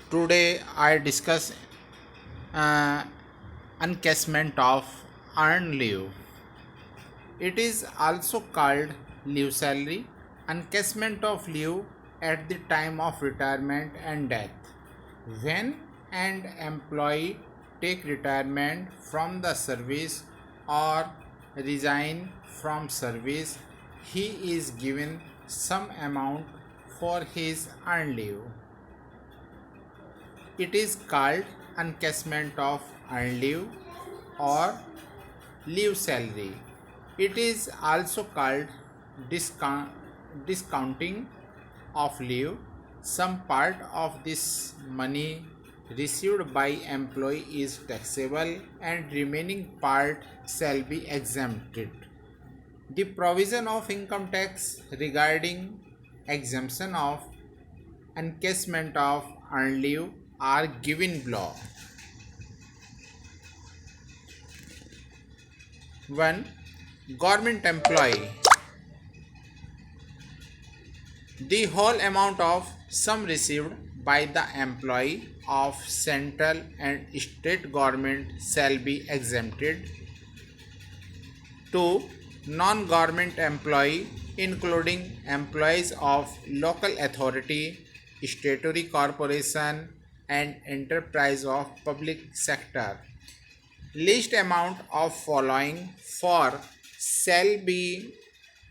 Today I discuss uh, encashment of earned leave. It is also called leave salary, encashment of leave at the time of retirement and death. When an employee take retirement from the service or resign from service, he is given some amount for his earned leave. It is called encashment of earned leave or leave salary. It is also called discounting of leave. Some part of this money received by employee is taxable and remaining part shall be exempted. The provision of income tax regarding exemption of encashment of earned leave are given below. 1. Government employee. The whole amount of sum received by the employee of central and state government shall be exempted. 2. Non-government employee including employees of local authority, statutory corporation and enterprise of public sector. Least amount of following for shall be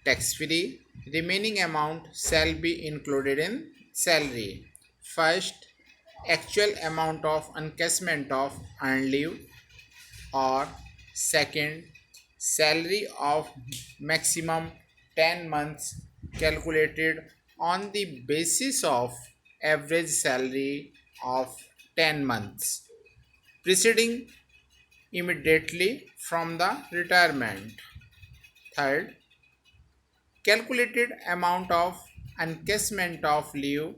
tax free. Remaining amount shall be included in salary. First, actual amount of encashment of earned leave, or second, salary of maximum 10 months calculated on the basis of average salary of 10 months preceding immediately from the retirement. Third, calculated amount of encashment of leave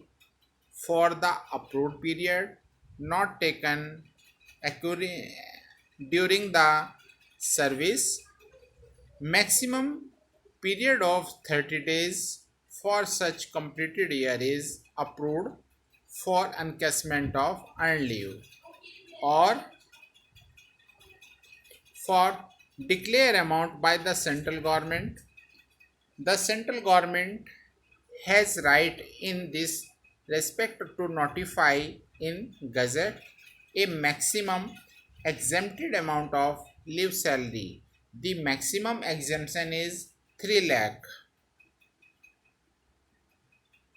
for the approved period not taken during the service. Maximum period of 30 days for such completed year is approved for encashment of earned leave. Or for declare amount by the central government. The central government has right in this respect to notify in Gazette a maximum exempted amount of leave salary. The maximum exemption is 3 lakh.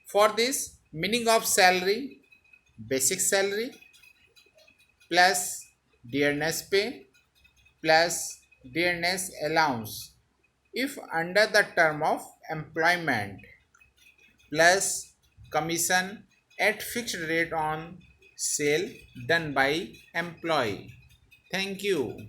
For this, meaning of salary, basic salary plus dearness pay plus dearness allowance if under the term of employment plus commission at fixed rate on sale done by employee. Thank you.